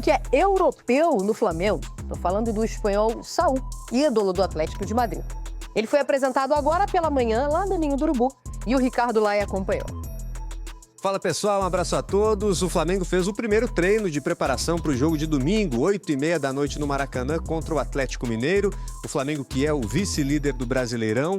que é europeu no Flamengo. Estou falando do espanhol Saúl, ídolo do Atlético de Madrid. Ele foi apresentado agora pela manhã lá no Ninho do Urubu e o Ricardo Laia acompanhou. Fala pessoal, um abraço a todos. O Flamengo fez o primeiro treino de preparação para o jogo de domingo, 8h30 da noite no Maracanã contra o Atlético Mineiro. O Flamengo, que é o vice-líder do Brasileirão,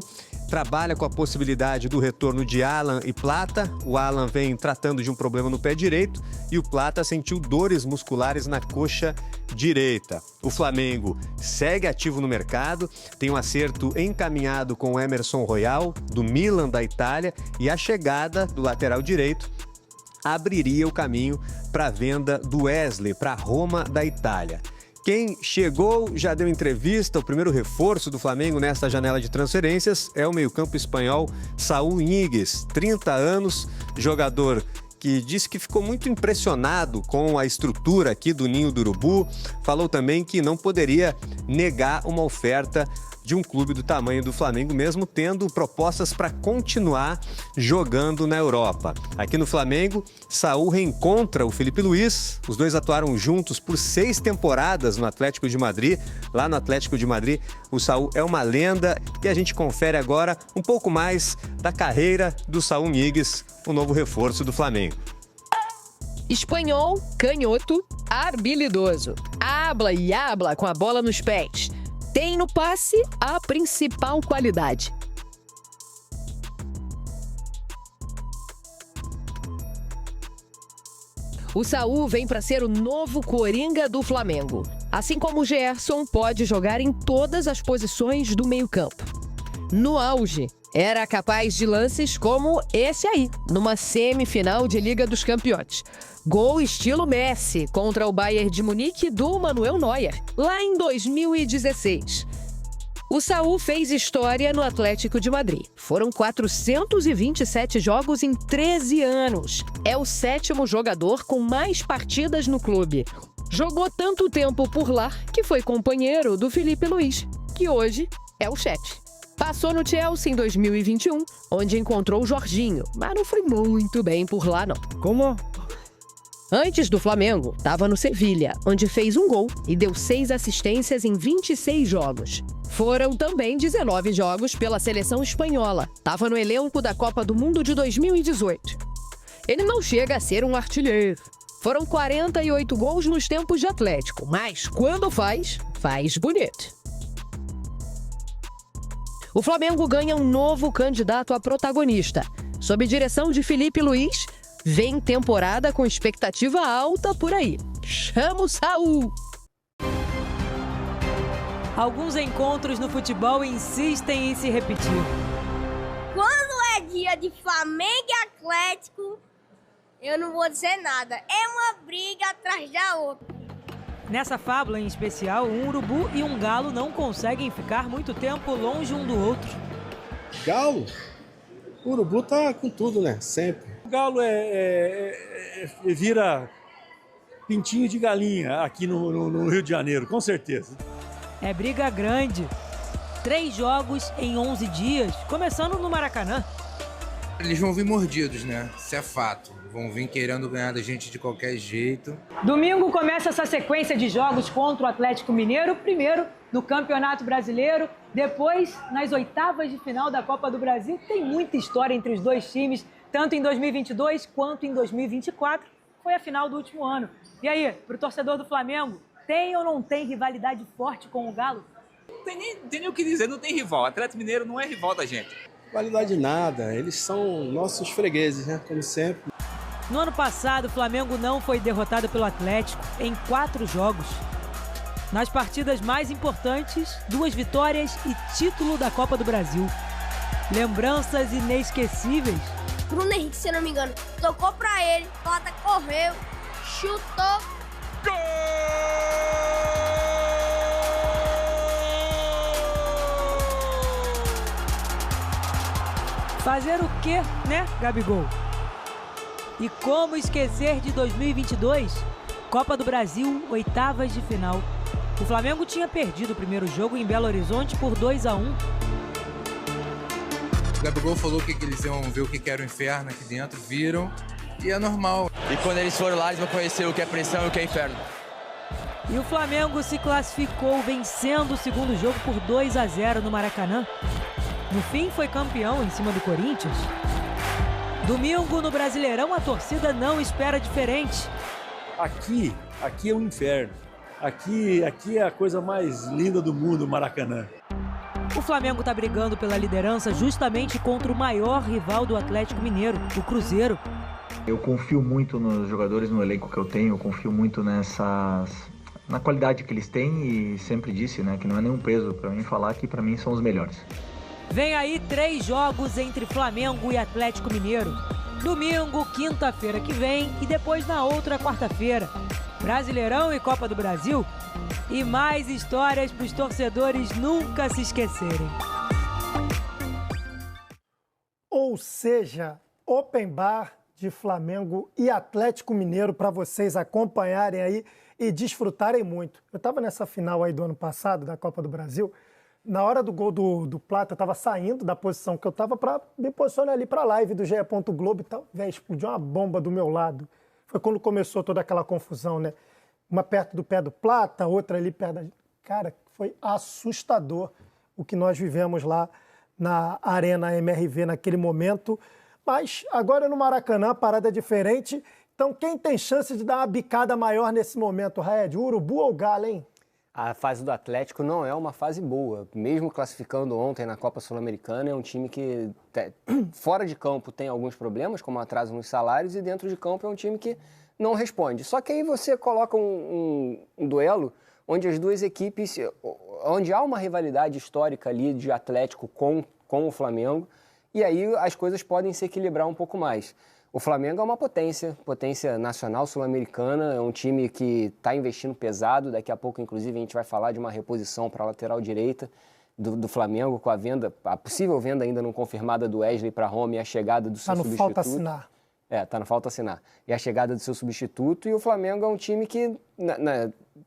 trabalha com a possibilidade do retorno de Alan e Plata. O Alan vem tratando de um problema no pé direito e o Plata sentiu dores musculares na coxa direita. O Flamengo segue ativo no mercado, tem um acerto encaminhado com o Emerson Royal, do Milan da Itália, e a chegada do lateral direito abriria o caminho para a venda do Wesley para a Roma da Itália. Quem chegou, já deu entrevista, o primeiro reforço do Flamengo nesta janela de transferências é o meio-campo espanhol Saúl Ñíguez, 30 anos, jogador que disse que ficou muito impressionado com a estrutura aqui do Ninho do Urubu. Falou também que não poderia negar uma oferta de um clube do tamanho do Flamengo, mesmo tendo propostas para continuar jogando na Europa. Aqui no Flamengo, Saúl reencontra o Felipe Luiz. Os dois atuaram juntos por 6 temporadas no Atlético de Madrid. Lá no Atlético de Madrid, o Saúl é uma lenda. E a gente confere agora um pouco mais da carreira do Saúl Ñíguez, o novo reforço do Flamengo. Espanhol, canhoto, habilidoso. Habla e habla com a bola nos pés. Tem no passe a principal qualidade. O Saúl vem para ser o novo coringa do Flamengo. Assim como o Gerson, pode jogar em todas as posições do meio-campo. No auge, era capaz de lances como esse aí, numa semifinal de Liga dos Campeões. Gol estilo Messi contra o Bayern de Munique do Manuel Neuer, lá em 2016. O Saúl fez história no Atlético de Madrid. Foram 427 jogos em 13 anos. É o 7º jogador com mais partidas no clube. Jogou tanto tempo por lá que foi companheiro do Felipe Luiz, que hoje é o chefe. Passou no Chelsea em 2021, onde encontrou o Jorginho, mas não foi muito bem por lá, não. Como? Antes do Flamengo, estava no Sevilha, onde fez um gol e deu 6 assistências em 26 jogos. Foram também 19 jogos pela seleção espanhola. Estava no elenco da Copa do Mundo de 2018. Ele não chega a ser um artilheiro. Foram 48 gols nos tempos de Atlético, mas quando faz bonito. O Flamengo ganha um novo candidato a protagonista. Sob direção de Felipe Luiz, vem temporada com expectativa alta por aí. Chama o Saúl! Alguns encontros no futebol insistem em se repetir. Quando é dia de Flamengo e Atlético, eu não vou dizer nada. É uma briga atrás da outra. Nessa fábula em especial, um urubu e um galo não conseguem ficar muito tempo longe um do outro. Galo? O urubu tá com tudo, né? Sempre. O galo vira pintinho de galinha aqui no Rio de Janeiro, com certeza. É briga grande. 3 jogos em 11 dias, começando no Maracanã. Eles vão vir mordidos, né? Isso é fato. Vão vir querendo ganhar da gente de qualquer jeito. Domingo começa essa sequência de jogos contra o Atlético Mineiro, primeiro no Campeonato Brasileiro, depois nas oitavas de final da Copa do Brasil. Tem muita história entre os dois times, tanto em 2022 quanto em 2024, foi a final do último ano. E aí, pro torcedor do Flamengo, tem ou não tem rivalidade forte com o Galo? Não tem nem o que dizer, não tem rival. O Atlético Mineiro não é rival da gente. Qualidade nada, eles são nossos fregueses, né? Como sempre. No ano passado, o Flamengo não foi derrotado pelo Atlético em 4 jogos. Nas partidas mais importantes, 2 vitórias e título da Copa do Brasil. Lembranças inesquecíveis. Bruno Henrique, se eu não me engano, tocou pra ele, Plata correu, chutou. Gol! Fazer o quê, né, Gabigol? E como esquecer de 2022? Copa do Brasil, oitavas de final. O Flamengo tinha perdido o primeiro jogo em Belo Horizonte por 2-1. O Gabigol falou que eles iam ver o que era o inferno aqui dentro, viram, e é normal. E quando eles forem lá, eles vão conhecer o que é pressão e o que é inferno. E o Flamengo se classificou vencendo o segundo jogo por 2-0 no Maracanã. No fim, foi campeão em cima do Corinthians. Domingo, no Brasileirão, a torcida não espera diferente. Aqui é o inferno. Aqui é a coisa mais linda do mundo, o Maracanã. O Flamengo está brigando pela liderança justamente contra o maior rival do Atlético Mineiro, o Cruzeiro. Eu confio muito nos jogadores, no elenco que eu tenho, eu confio muito na qualidade que eles têm e sempre disse, né, que não é nenhum peso para mim falar que para mim são os melhores. Vem aí 3 jogos entre Flamengo e Atlético Mineiro. Domingo, quinta-feira que vem e depois na outra quarta-feira. Brasileirão e Copa do Brasil. E mais histórias para os torcedores nunca se esquecerem. Ou seja, open bar de Flamengo e Atlético Mineiro para vocês acompanharem aí e desfrutarem muito. Eu estava nessa final aí do ano passado, da Copa do Brasil. Na hora do gol do Plata, eu estava saindo da posição que eu estava para me posicionar ali para a live do GE. Globo e tal. Véi, explodiu uma bomba do meu lado. Foi quando começou toda aquela confusão, né? Uma perto do pé do Plata, outra ali perto da... Cara, foi assustador o que nós vivemos lá na Arena MRV naquele momento. Mas agora no Maracanã a parada é diferente. Então quem tem chance de dar uma bicada maior nesse momento, Raed? O Urubu ou o Galo, hein? A fase do Atlético não é uma fase boa. Mesmo classificando ontem na Copa Sul-Americana, é um time que fora de campo tem alguns problemas, como atraso nos salários, e dentro de campo é um time que não responde. Só que aí você coloca um duelo onde as duas equipes, onde há uma rivalidade histórica ali de Atlético com o Flamengo, e aí as coisas podem se equilibrar um pouco mais. O Flamengo é uma potência nacional sul-americana, é um time que está investindo pesado. Daqui a pouco, inclusive, a gente vai falar de uma reposição para a lateral direita do Flamengo, com a possível venda ainda não confirmada do Wesley para Roma e a chegada do seu substituto. Falta assinar. Tá no falta assinar. E a chegada do seu substituto, e o Flamengo é um time que,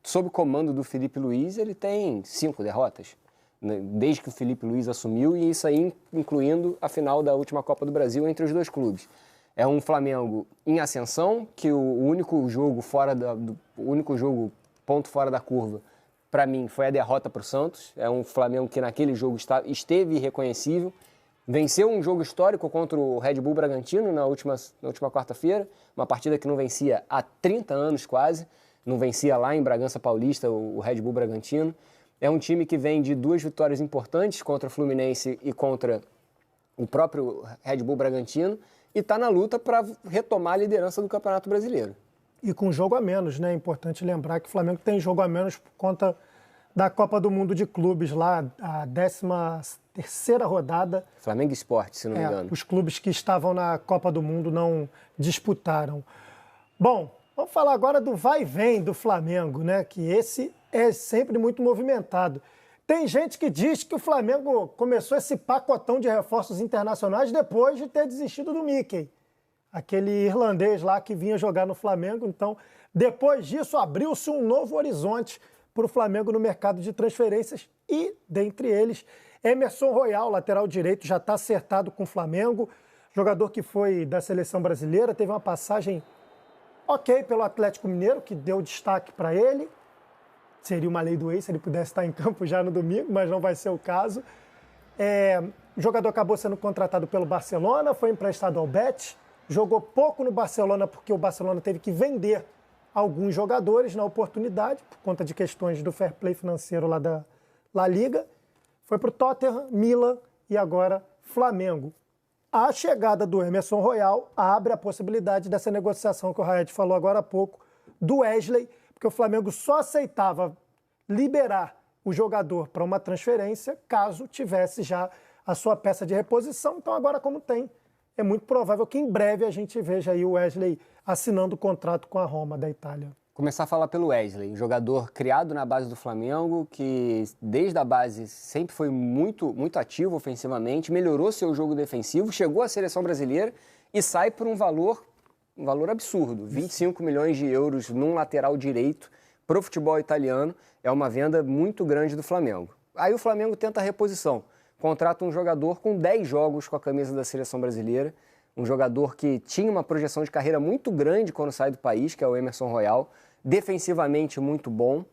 sob o comando do Felipe Luiz, ele tem 5 derrotas, desde que o Felipe Luiz assumiu, e isso aí incluindo a final da última Copa do Brasil entre os dois clubes. É um Flamengo em ascensão, que o único jogo ponto fora da curva, para mim, foi a derrota para o Santos. É um Flamengo que naquele jogo esteve irreconhecível. Venceu um jogo histórico contra o Red Bull Bragantino na última quarta-feira, uma partida que não vencia há 30 anos quase, não vencia lá em Bragança Paulista o Red Bull Bragantino. É um time que vem de 2 vitórias importantes contra o Fluminense e contra o próprio Red Bull Bragantino, e está na luta para retomar a liderança do Campeonato Brasileiro. E com jogo a menos, né? É importante lembrar que o Flamengo tem jogo a menos por conta da Copa do Mundo de Clubes lá, a 13ª rodada. Flamengo Sport, se não me engano. Os clubes que estavam na Copa do Mundo não disputaram. Bom, vamos falar agora do vai e vem do Flamengo, né? Que esse é sempre muito movimentado. Tem gente que diz que o Flamengo começou esse pacotão de reforços internacionais depois de ter desistido do Mickey, aquele irlandês lá que vinha jogar no Flamengo. Então, depois disso, abriu-se um novo horizonte para o Flamengo no mercado de transferências e, dentre eles, Emerson Royal, lateral direito, já está acertado com o Flamengo, jogador que foi da seleção brasileira, teve uma passagem ok pelo Atlético Mineiro, que deu destaque para ele. Seria uma lei do ex se ele pudesse estar em campo já no domingo, mas não vai ser o caso. O jogador acabou sendo contratado pelo Barcelona, foi emprestado ao Betis, jogou pouco no Barcelona porque o Barcelona teve que vender alguns jogadores na oportunidade, por conta de questões do fair play financeiro lá da La Liga. Foi para o Tottenham, Milan e agora Flamengo. A chegada do Emerson Royal abre a possibilidade dessa negociação que o Raed falou agora há pouco, do Wesley, porque o Flamengo só aceitava liberar o jogador para uma transferência caso tivesse já a sua peça de reposição. Então agora, como tem, é muito provável que em breve a gente veja aí o Wesley assinando o contrato com a Roma da Itália. Começar a falar pelo Wesley, jogador criado na base do Flamengo, que desde a base sempre foi muito ativo ofensivamente, melhorou seu jogo defensivo, chegou à seleção brasileira e sai por um valor absurdo, 25 milhões de euros num lateral direito para o futebol italiano. É uma venda muito grande do Flamengo. Aí o Flamengo tenta a reposição, contrata um jogador com 10 jogos com a camisa da seleção brasileira, um jogador que tinha uma projeção de carreira muito grande quando sai do país, que é o Emerson Royal. defensivamente muito bom,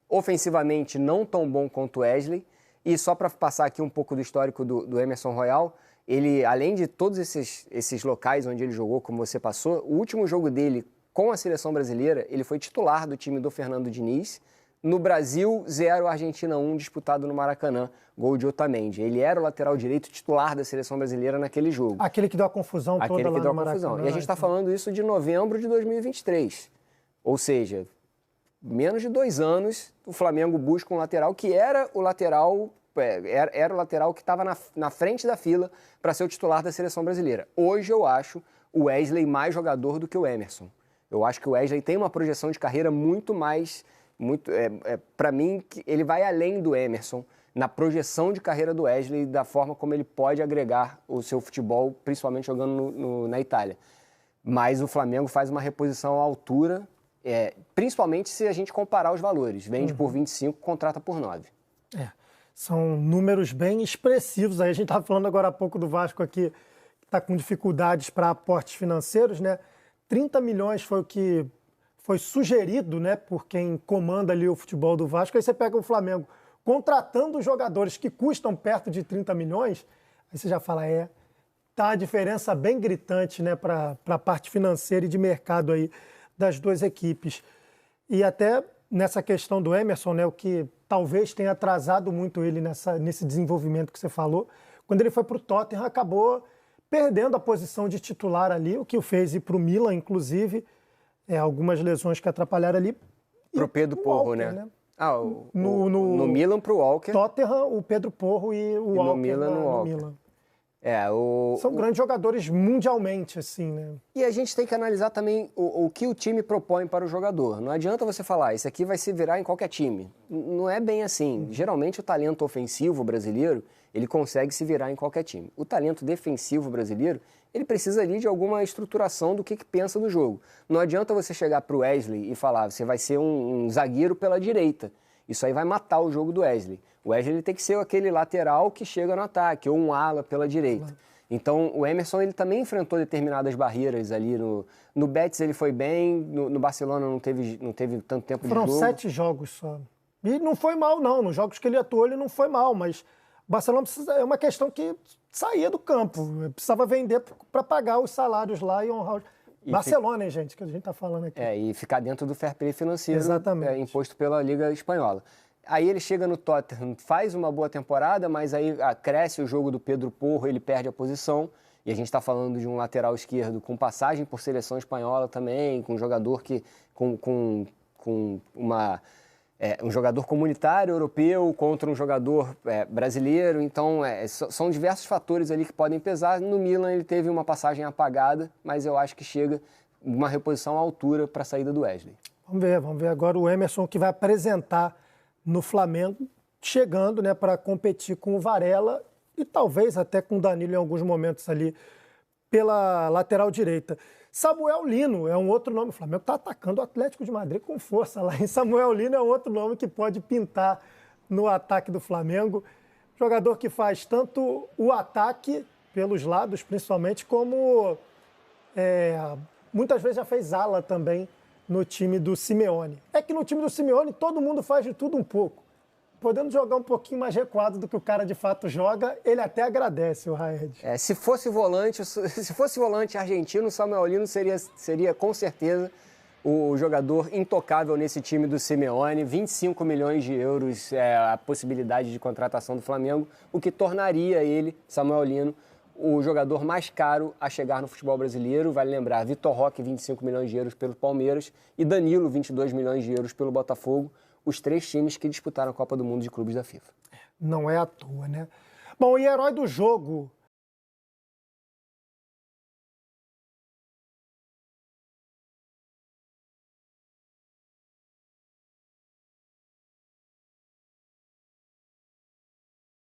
ofensivamente não tão bom quanto o Wesley. E só para passar aqui um pouco do histórico do Emerson Royal, ele, além de todos esses locais onde ele jogou, como você passou, o último jogo dele com a seleção brasileira, ele foi titular do time do Fernando Diniz. No Brasil, 0, Argentina 1, disputado no Maracanã, gol de Otamendi. Ele era o lateral direito titular da seleção brasileira naquele jogo. Aquele que deu a confusão toda lá no Maracanã. E a gente está falando isso de novembro de 2023. Ou seja, menos de 2 anos, o Flamengo busca um lateral que era o lateral que estava na frente da fila para ser o titular da seleção brasileira. Hoje eu acho o Wesley mais jogador do que o Emerson. Eu acho que o Wesley tem uma projeção de carreira muito mais... para mim, ele vai além do Emerson na projeção de carreira do Wesley, da forma como ele pode agregar o seu futebol, principalmente jogando na Itália. Mas o Flamengo faz uma reposição à altura, principalmente se a gente comparar os valores. Vende por 25, contrata por 9. São números bem expressivos. Aí a gente estava falando agora há pouco do Vasco aqui, que está com dificuldades para aportes financeiros, né? 30 milhões foi o que foi sugerido, né, por quem comanda ali o futebol do Vasco. Aí você pega o Flamengo contratando jogadores que custam perto de 30 milhões, aí você já fala, tá a diferença bem gritante, né, para a parte financeira e de mercado aí das duas equipes. E até nessa questão do Emerson, né, o que talvez tenha atrasado muito ele nesse desenvolvimento que você falou, quando ele foi para o Tottenham, acabou perdendo a posição de titular ali, o que o fez ir para o Milan, inclusive, algumas lesões que atrapalharam ali. Pro Pedro Porro, Walker, né? No Milan pro Walker. Tottenham, o Pedro Porro e o Walker no Milan. São grandes jogadores mundialmente, assim, né? E a gente tem que analisar também o que o time propõe para o jogador. Não adianta você falar, esse aqui vai se virar em qualquer time. Não é bem assim. Geralmente o talento ofensivo brasileiro, ele consegue se virar em qualquer time. O talento defensivo brasileiro, ele precisa ali de alguma estruturação do que pensa do jogo. Não adianta você chegar para o Wesley e falar, você vai ser um zagueiro pela direita. Isso aí vai matar o jogo do Wesley. O Wesley ele tem que ser aquele lateral que chega no ataque, ou um ala pela direita. Então, o Emerson ele também enfrentou determinadas barreiras ali. No Betis ele foi bem, no Barcelona não teve tanto tempo de jogo. Foram 7 jogos só. E não foi mal, não. Nos jogos que ele atuou, ele não foi mal, mas o Barcelona é uma questão que saía do campo. Precisava vender para pagar os salários lá e honrar... Barcelona, hein, gente, que a gente está falando aqui. E ficar dentro do fair play financeiro imposto pela Liga Espanhola. Aí ele chega no Tottenham, faz uma boa temporada, mas aí cresce o jogo do Pedro Porro, ele perde a posição. E a gente está falando de um lateral esquerdo com passagem por seleção espanhola também, com um jogador um jogador comunitário europeu contra um jogador brasileiro. Então, são diversos fatores ali que podem pesar. No Milan ele teve uma passagem apagada, mas eu acho que chega uma reposição à altura para a saída do Wesley. Vamos ver agora o Emerson que vai apresentar no Flamengo, chegando, né, para competir com o Varela e talvez até com o Danilo em alguns momentos ali pela lateral direita. Samuel Lino é um outro nome. O Flamengo está atacando o Atlético de Madrid com força lá. E Samuel Lino é outro nome que pode pintar no ataque do Flamengo. Jogador que faz tanto o ataque pelos lados, principalmente, como muitas vezes já fez ala também no time do Simeone. É que no time do Simeone todo mundo faz de tudo um pouco. Podendo jogar um pouquinho mais recuado do que o cara de fato joga, ele até agradece o Raed. Se fosse volante argentino, o Samuel Lino seria com certeza o jogador intocável nesse time do Simeone. 25 milhões de euros é a possibilidade de contratação do Flamengo, o que tornaria ele, Samuel Lino, o jogador mais caro a chegar no futebol brasileiro. Vale lembrar, Vitor Roque, 25 milhões de euros pelo Palmeiras e Danilo, 22 milhões de euros pelo Botafogo, os 3 times que disputaram a Copa do Mundo de Clubes da FIFA. Não é à toa, né? Bom, e herói do jogo